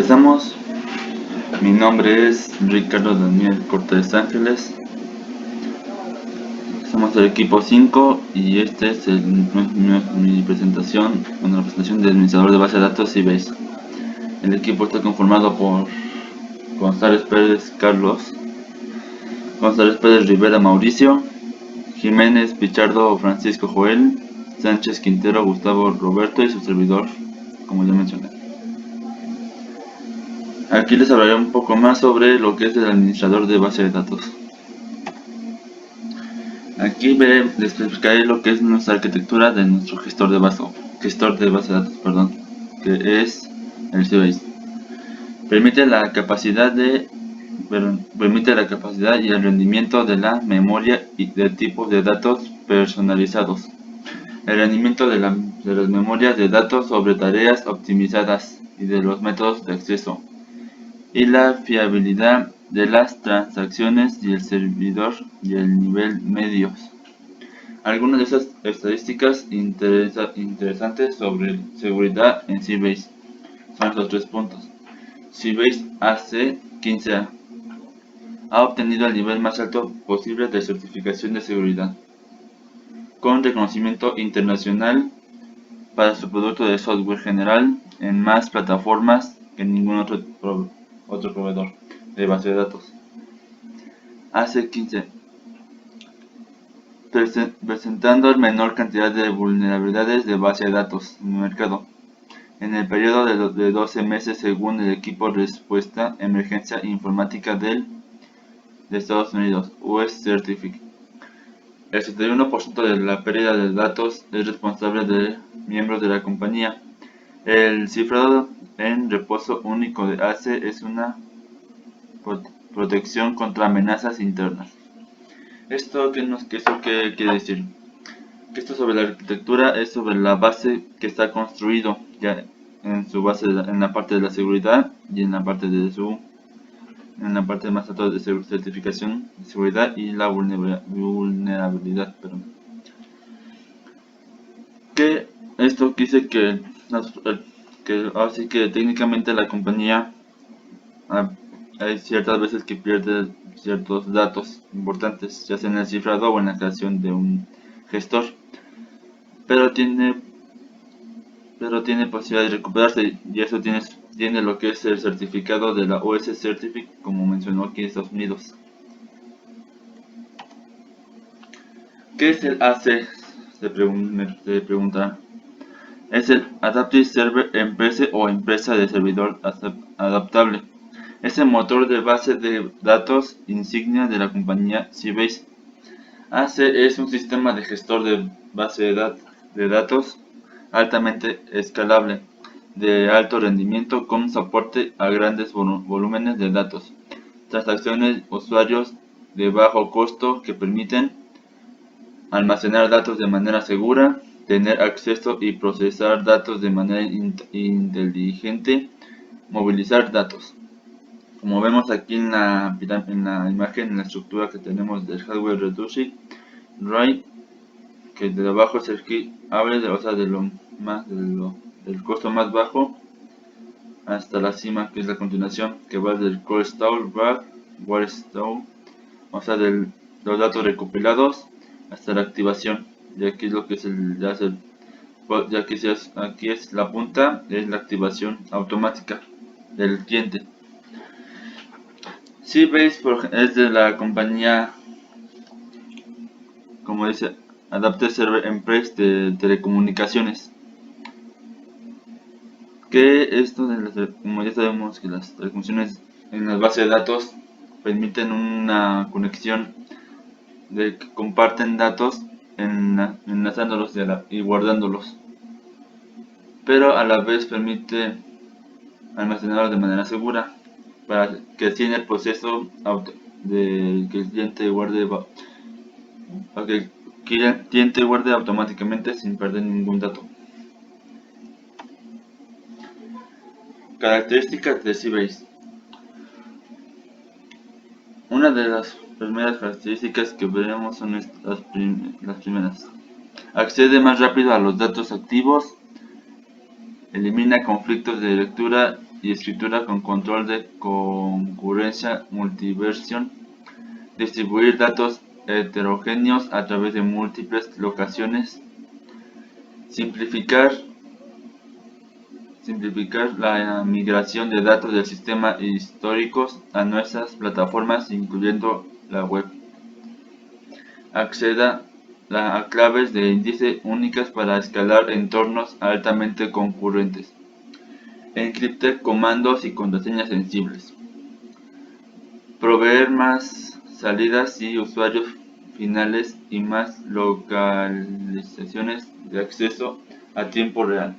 Empezamos. Mi nombre es Ricardo Daniel Cortés Ángeles. Somos del equipo 5 y este es mi presentación, la presentación del administrador de base de datos Sybase. El equipo está conformado por González Pérez Carlos, González Pérez Rivera Mauricio, Jiménez Pichardo Francisco Joel, Sánchez Quintero Gustavo Roberto y su servidor, como ya mencioné. Aquí les hablaré un poco más sobre lo que es el administrador de base de datos. Aquí les explicaré lo que es nuestra arquitectura de nuestro gestor de base de datos, que es el Sybase. Permite la capacidad y el rendimiento de la memoria y de tipos de datos personalizados. El rendimiento de las memorias de datos sobre tareas optimizadas y de los métodos de acceso. Y la fiabilidad de las transacciones y el servidor y el nivel medios. Algunas de esas estadísticas interesantes sobre seguridad en Sybase son estos 3 puntos. Sybase AC15A ha obtenido el nivel más alto posible de certificación de seguridad, con reconocimiento internacional para su producto de software general en más plataformas que ningún otro proveedor de base de datos. AC15 presentando menor cantidad de vulnerabilidades de base de datos en el mercado. En el periodo de 12 meses según el equipo Respuesta Emergencia Informática de Estados Unidos, US Certific. El 71% de la pérdida de datos es responsable de miembros de la compañía. El cifrado en reposo único de ACE es una protección contra amenazas internas. ¿Esto qué quiere decir? Que esto sobre la arquitectura es sobre la base que está construido ya en su base en la parte de la seguridad y en la parte en la parte más alta de certificación de seguridad y la vulnerabilidad. Que esto dice que así que técnicamente la compañía hay ciertas veces que pierde ciertos datos importantes, ya sea en el cifrado o en la creación de un gestor, pero tiene posibilidad de recuperarse, y eso tiene lo que es el certificado de la US Certific, como mencionó aquí en Estados Unidos. ¿Qué es el AC? Se pregunta. Es el Adaptive Server Empresa o empresa de servidor adaptable. Es el motor de base de datos insignia de la compañía Sybase. AC es un sistema de gestor de base de datos altamente escalable, de alto rendimiento con soporte a grandes volúmenes de datos, transacciones usuarios de bajo costo que permiten almacenar datos de manera segura, tener acceso y procesar datos de manera inteligente, movilizar datos. Como vemos aquí en la imagen, en la estructura que tenemos del hardware reducing, RAID, que de abajo es el que abre del costo más bajo hasta la cima, que es la continuación, que va del core store back, where store, o sea, de los datos recopilados hasta la activación. Y aquí es lo que es aquí es la punta, es la activación automática del cliente. Sybase es de la compañía, como dice, Adaptive Server Empresa de telecomunicaciones. Que esto, como ya sabemos que las telecomunicaciones en las bases de datos permiten una conexión de que comparten datos enlazándolos y guardándolos, pero a la vez permite almacenarlos de manera segura para que así en el proceso de que el cliente guarde para que el cliente guarde automáticamente sin perder ningún dato. Características de Sybase. Una de las primeras características que veremos son las primeras. Accede más rápido a los datos activos, elimina conflictos de lectura y escritura con control de concurrencia, multiversión, distribuir datos heterogéneos a través de múltiples locaciones, simplificar la migración de datos del sistema históricos a nuestras plataformas, incluyendo la web. Acceda a claves de índice únicas para escalar entornos altamente concurrentes. Encripte comandos y contraseñas sensibles. Proveer más salidas y usuarios finales y más localizaciones de acceso a tiempo real.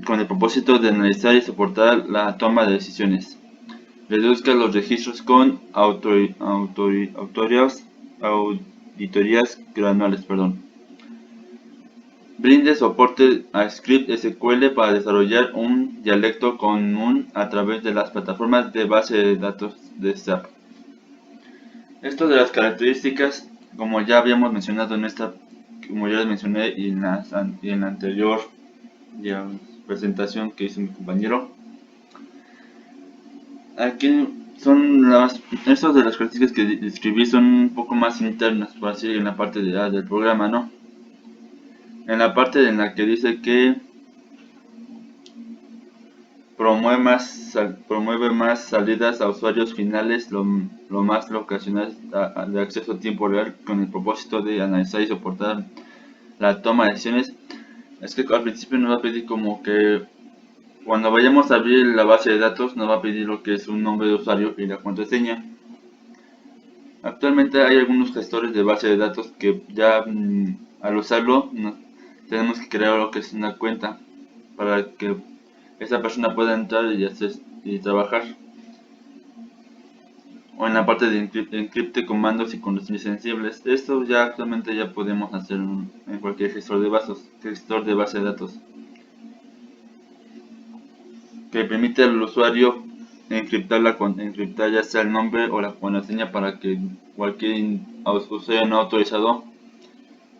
Con el propósito de analizar y soportar la toma de decisiones. Reduzca los registros con auditorías granuales. Brinde soporte a script SQL para desarrollar un dialecto común a través de las plataformas de base de datos de SAP. Esto de las características, como ya habíamos mencionado como ya les mencioné en la anterior presentación que hizo mi compañero. Aquí son estas de las características que describí son un poco más internas, por así en la parte del programa, ¿no? En la parte en la que dice que promueve más salidas a usuarios finales lo más locacionales de acceso a tiempo real con el propósito de analizar y soportar la toma de decisiones. Es que al principio nos va a pedir como que cuando vayamos a abrir la base de datos nos va a pedir lo que es un nombre de usuario y la contraseña. Actualmente hay algunos gestores de base de datos que ya al usarlo tenemos que crear lo que es una cuenta para que esa persona pueda entrar y trabajar. O en la parte de encripte comandos y contraseñas sensibles. Esto ya actualmente ya podemos hacer en cualquier gestor de base de datos, que permite al usuario encriptar ya sea el nombre o la contraseña para que cualquier usuario no autorizado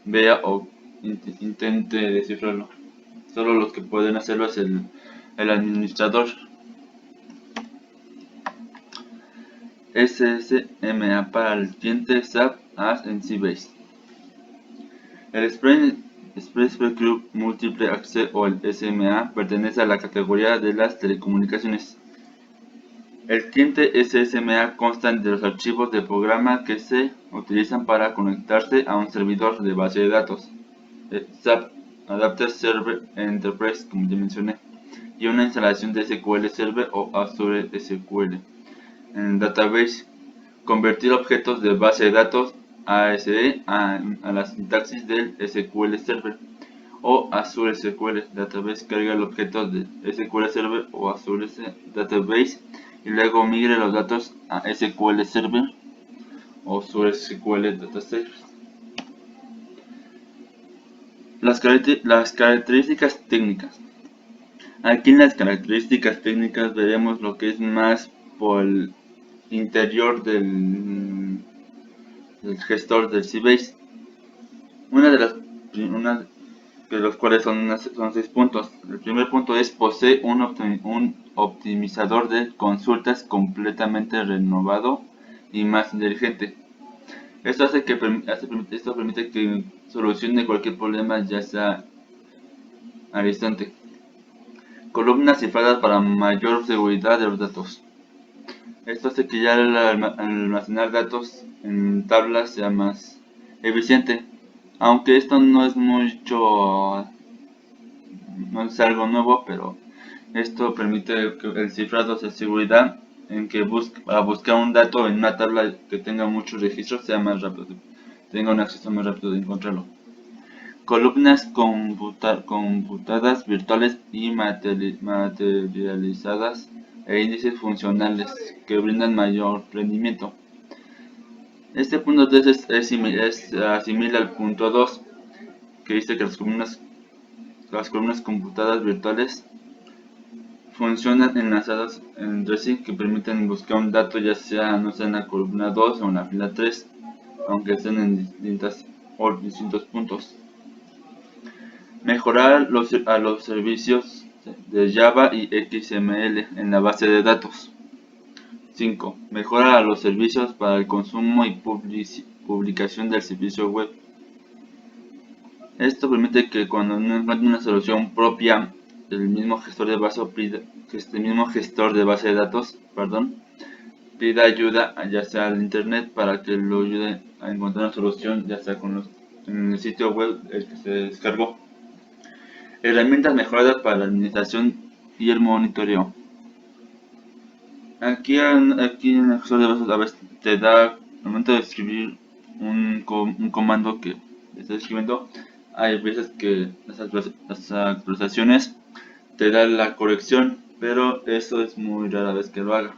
vea o intente descifrarlo. Solo los que pueden hacerlo es el administrador. SSMA para el cliente SAP as en Sybase. El Express Group Multiple Access o el SMA pertenece a la categoría de las telecomunicaciones. El cliente SSMA consta de los archivos de programa que se utilizan para conectarse a un servidor de base de datos, SAP Adapter Server Enterprise, como ya mencioné, y una instalación de SQL Server o Azure SQL. En el database, convertir objetos de base de datos ASE a la sintaxis del SQL Server o Azure SQL Database. Carga el objeto de SQL Server o Azure Database y luego migre los datos a SQL Server o Azure SQL Database. Las características técnicas. Aquí en las características técnicas veremos lo que es más por el interior del gestor del Sybase. Una de los cuales son 6 puntos. El primer punto es posee un optimizador de consultas completamente renovado y más inteligente. Esto permite que solucione cualquier problema ya sea al instante. Columnas cifradas para mayor seguridad de los datos. Esto hace que ya al almacenar datos en tablas sea más eficiente. Aunque esto no es algo nuevo, pero esto permite que el cifrado de seguridad en que para buscar un dato en una tabla que tenga muchos registros sea más rápido, tenga un acceso más rápido de encontrarlo. Columnas computadas virtuales y materializadas e índices funcionales que brindan mayor rendimiento. Este punto 3 asimila al punto 2, que dice que las columnas computadas virtuales funcionan enlazadas entre sí, que permiten buscar un dato ya sea en la columna 2 o en la fila 3. aunque estén en distintos puntos. Mejorar a los servicios de Java y XML en la base de datos. 5. Mejora a los servicios para el consumo y publicación del servicio web. Esto permite que cuando no encuentre una solución propia del mismo gestor de base de datos, pida ayuda ya sea al internet para que lo ayude a encontrar una solución, ya sea en el sitio web el que se descargó. Herramientas mejoradas para la administración y el monitoreo. Aquí en el gestor de bases a veces te da, al momento de escribir un comando que estás escribiendo, hay veces que las actualizaciones te dan la corrección, pero eso es muy rara vez que lo haga.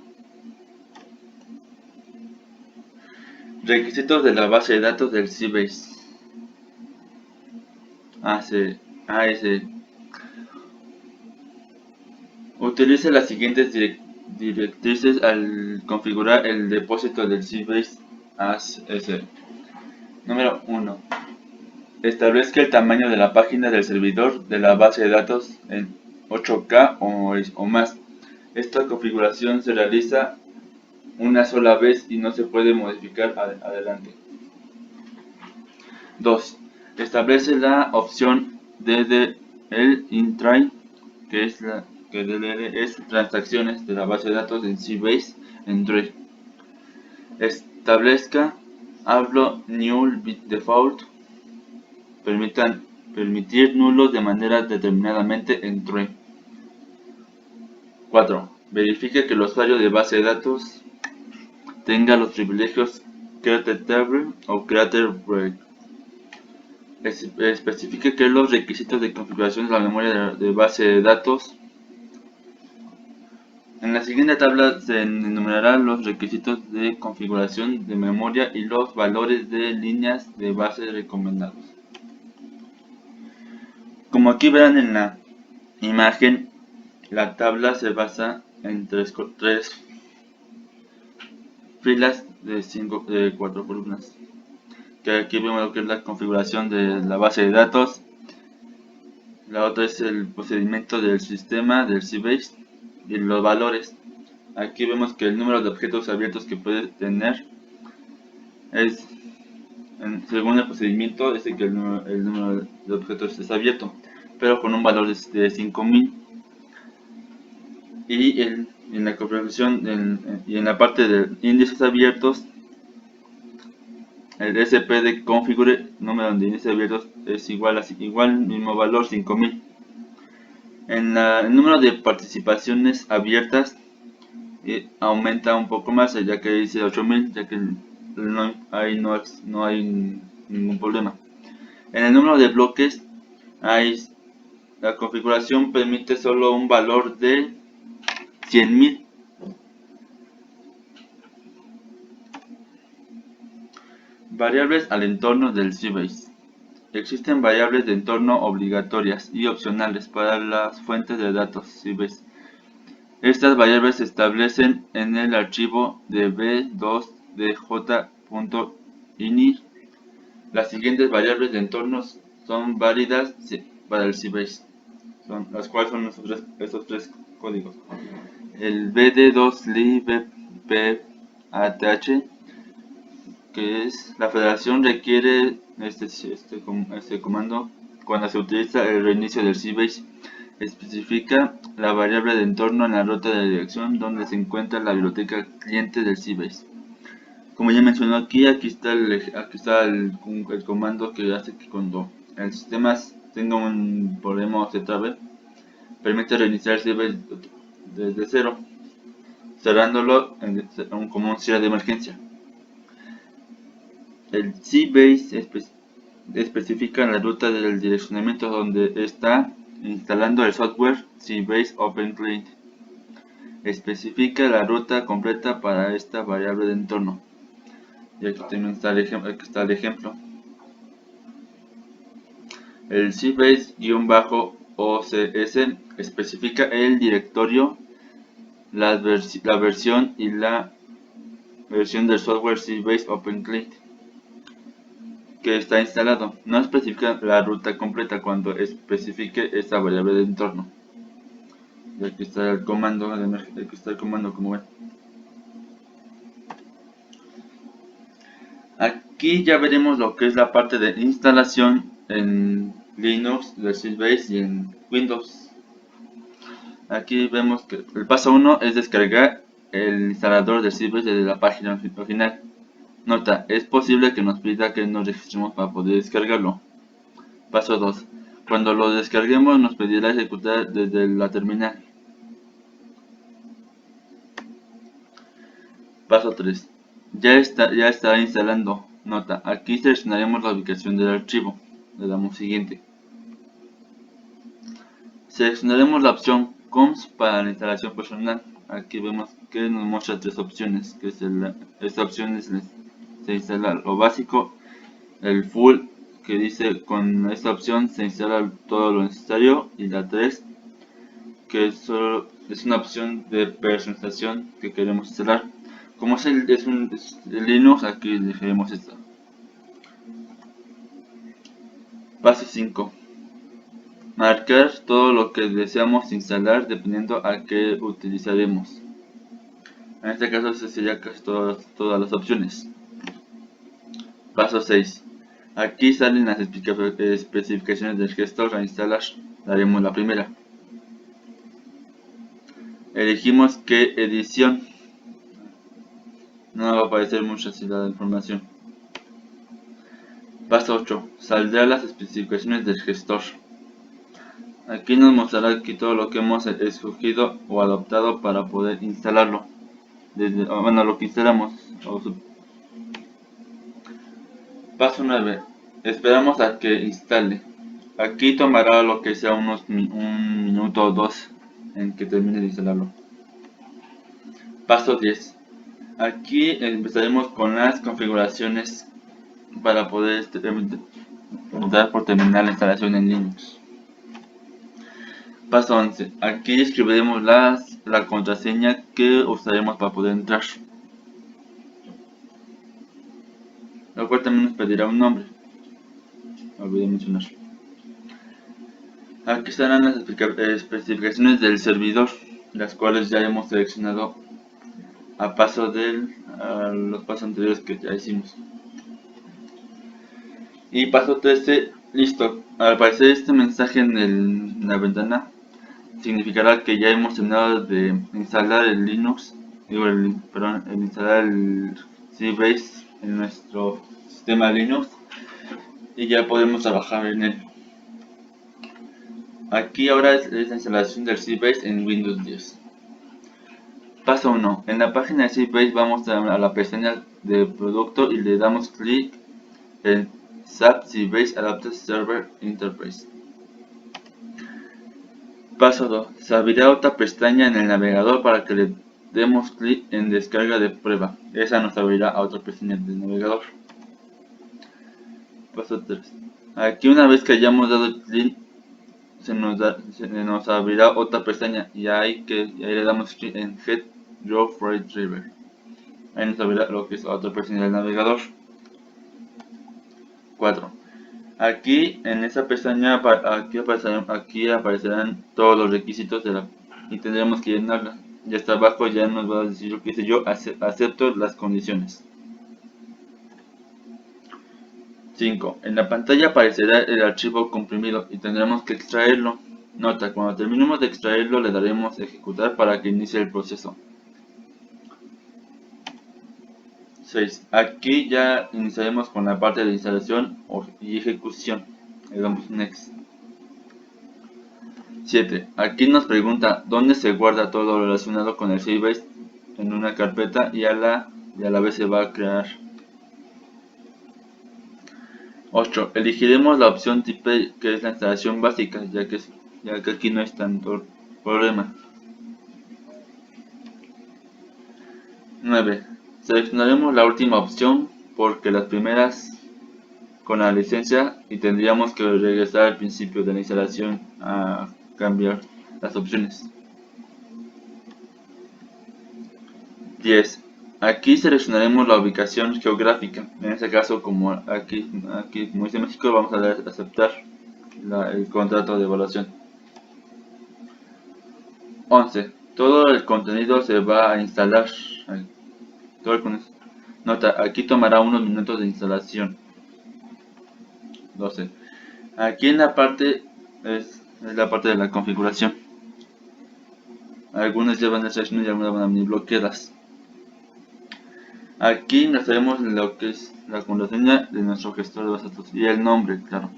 Requisitos de la base de datos del Sybase. Utilice las siguientes directrices al configurar el depósito del Sybase AS. Número 1. Establezca el tamaño de la página del servidor de la base de datos en 8K o más. Esta configuración se realiza una sola vez y no se puede modificar adelante. 2. Establece la opción DDL intray, que DDL es transacciones de la base de datos en Sybase en Tray. Establezca hablo null bit default, permitir nulos de manera determinadamente en Tray. 4. Verifique que el usuario de base de datos tenga los privilegios create table o create break. Especifique que los requisitos de configuración de la memoria de base de datos. En la siguiente tabla se enumerarán los requisitos de configuración de memoria y los valores de líneas de base recomendados. Como aquí verán en la imagen, la tabla se basa en tres filas de 4 columnas. Que aquí vemos lo que es la configuración de la base de datos. La otra es el procedimiento del sistema del Sybase y los valores. Aquí vemos que el número de objetos abiertos que puede tener es, según el procedimiento, es que el número de objetos es abierto, pero con un valor de 5000. Y en la configuración y en la parte de índices abiertos, el SP de configure número de índices abiertos es igual mismo valor 5000. En el número de participaciones abiertas aumenta un poco más, ya que dice 8000, ya que ahí no hay ningún problema. En el número de bloques, la configuración permite solo un valor de 100.000. Variables al entorno del Sybase. Existen variables de entorno obligatorias y opcionales para las fuentes de datos Sybase. Estas variables se establecen en el archivo de b2dj.ini. Las siguientes variables de entorno son válidas para el Sybase, las cuales son estos tres códigos. El bd2libpath, que es la federación, requiere este comando cuando se utiliza el reinicio del Sybase. Especifica la variable de entorno en la ruta de dirección donde se encuentra la biblioteca cliente del Sybase. Como ya mencionó aquí está el comando que hace que cuando el sistema tenga un problema o se trabe, permite reiniciar el Sybase desde cero, cerrándolo como un cierre de emergencia. El Sybase especifica la ruta del direccionamiento donde está instalando el software Sybase OpenClient. Especifica la ruta completa para esta variable de entorno. Y aquí también está el ejemplo. El Sybase-OCS especifica el directorio, la versión y la versión del software Sybase OpenClient. que está instalado. No especifica la ruta completa cuando especifique esta variable de entorno. Y aquí está el comando de emergencia, aquí está el comando, como ven. Aquí ya veremos lo que es la parte de instalación en Linux, de Sysbase y en Windows. Aquí vemos que el paso 1 es descargar el instalador de Sysbase desde la página original. Nota, es posible que nos pida que nos registremos para poder descargarlo. Paso 2. Cuando lo descarguemos nos pedirá ejecutar desde la terminal. Paso 3. Ya está instalando. Nota, aquí seleccionaremos la ubicación del archivo. Le damos siguiente. Seleccionaremos la opción COMS para la instalación personal. Aquí vemos que nos muestra tres opciones. Que es esta opción se instala lo básico, el full, que dice con esta opción se instala todo lo necesario, y la 3, que solo es una opción de personalización que queremos instalar. Como es el Linux, aquí elegiremos esta. Paso 5. Marcar todo lo que deseamos instalar dependiendo a qué utilizaremos. En este caso sería casi todas las opciones. Paso 6. Aquí salen las especificaciones del gestor a instalar. Daremos la primera. Elegimos qué edición. No va a aparecer mucha la información. Paso 8. Saldrá las especificaciones del gestor. Aquí nos mostrará aquí todo lo que hemos escogido o adoptado para poder instalarlo. Bueno, lo que instalamos. Paso 9. Esperamos a que instale. Aquí tomará lo que sea un minuto o dos en que termine de instalarlo. Paso 10. Aquí empezaremos con las configuraciones para poder dar por terminar la instalación en Linux. Paso 11. Aquí escribiremos la contraseña que usaremos para poder entrar. Lo cual también nos pedirá un nombre. Olvidé mencionar. Aquí estarán las especificaciones del servidor, las cuales ya hemos seleccionado a los pasos anteriores que ya hicimos. Y paso 13, listo. Al aparecer este mensaje en la ventana, significará que ya hemos terminado de instalar el Linux, instalar el Sysbase en nuestro sistema Linux, y ya podemos trabajar en él. Aquí ahora es la instalación del Sysbase en Windows 10. Paso 1. En la página de Sysbase vamos a la pestaña de producto y le damos clic en SAP Sysbase Adapted Server Interface. Paso 2. Se abrirá otra pestaña en el navegador para que le demos clic en descarga de prueba. Esa nos abrirá a otra pestaña del navegador. Paso 3. Aquí una vez que hayamos dado clic se nos abrirá otra pestaña y ahí le damos clic en Get Your Freight Driver. Ahí nos abrirá lo que es otra pestaña del navegador. 4. Aquí en esta pestaña aquí aparecerán todos los requisitos y tendremos que llenarla. Y hasta abajo ya nos va a decir lo que dice: yo acepto las condiciones. 5. En la pantalla aparecerá el archivo comprimido y tendremos que extraerlo. Nota, cuando terminemos de extraerlo le daremos ejecutar para que inicie el proceso. 6. Aquí ya iniciaremos con la parte de instalación y ejecución. Le damos Next. 7. Aquí nos pregunta dónde se guarda todo lo relacionado con el Sysbase en una carpeta y a la vez se va a crear. 8. Elegiremos la opción Type, que es la instalación básica, ya que aquí no es tanto problema. 9. Seleccionaremos la última opción porque las primeras con la licencia y tendríamos que regresar al principio de la instalación a cambiar las opciones. 10. Aquí seleccionaremos la ubicación geográfica. En este caso, como aquí como dice México, vamos a dar a aceptar el contrato de evaluación. 11. Todo el contenido se va a instalar. Nota, aquí tomará unos minutos de instalación. 12. Aquí en la parte es la parte de la configuración. Algunas llevan el section y algunas van a venir bloqueadas. Aquí ingresaremos lo que es la contraseña de nuestro gestor de base de datos y el nombre, claro.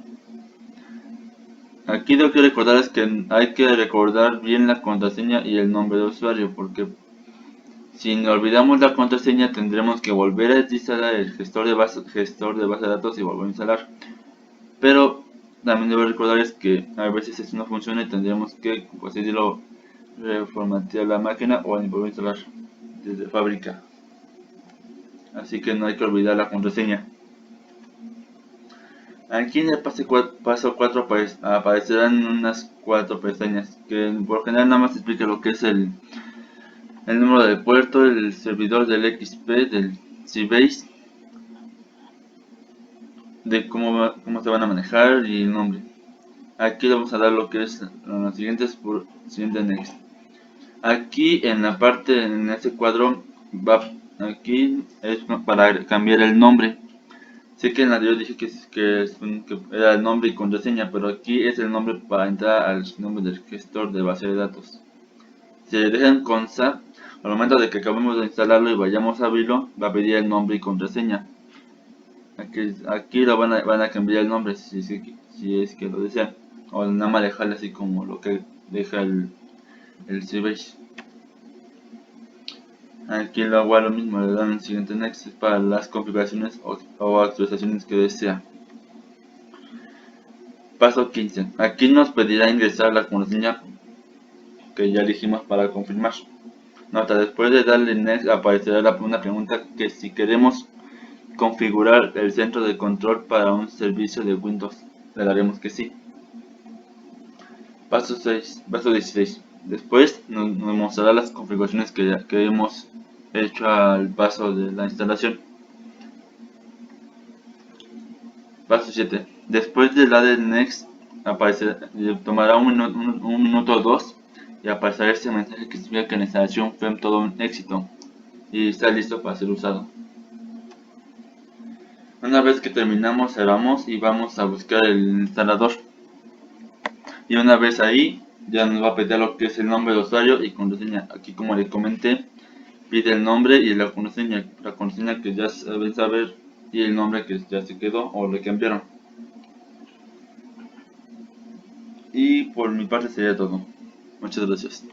Aquí lo que recordar es que hay que recordar bien la contraseña y el nombre de usuario, porque si nos olvidamos la contraseña tendremos que volver a instalar el gestor de base de datos y volver a instalar. Pero también debo recordarles que a veces esto no funciona y tendremos que, pues decirlo, reformatear la máquina o volver a instalar desde fábrica. Así que no hay que olvidar la contraseña. Aquí en el paso 4 aparecerán unas 4 pestañas que por general nada más explica lo que es el número de puerto, el servidor del XP, del Sybase, de cómo se van a manejar y el nombre. Aquí le vamos a dar lo que es los siguientes por siguiente next. Aquí en la parte, en este cuadro, aquí es para cambiar el nombre. Sé que en la anterior dije que era el nombre y contraseña, pero aquí es el nombre para entrar al nombre del gestor de base de datos. Si le dejan consta, al momento de que acabemos de instalarlo y vayamos a abrirlo, va a pedir el nombre y contraseña. Aquí lo van a cambiar el nombre si es que lo desean, o nada más dejarle así como lo que deja el Sybase. Aquí lo hago lo mismo, le dan el siguiente next para las configuraciones o actualizaciones que desea. Paso 15. Aquí nos pedirá ingresar la contraseña que ya elegimos para confirmar. Nota, después de darle next aparecerá una pregunta que si queremos configurar el centro de control para un servicio de Windows, le daremos que sí. Paso 16. Después nos mostrará las configuraciones que hemos hecho al paso de la instalación. Paso 7. Después de la de Next, tomará un minuto o dos y aparecerá este mensaje que significa que la instalación fue todo un éxito y está listo para ser usado. Una vez que terminamos, cerramos y vamos a buscar el instalador. Y una vez ahí, ya nos va a pedir lo que es el nombre de usuario y contraseña. Aquí, como le comenté, pide el nombre y la contraseña que ya saben saber y el nombre que ya se quedó o le cambiaron. Y por mi parte sería todo. Muchas gracias.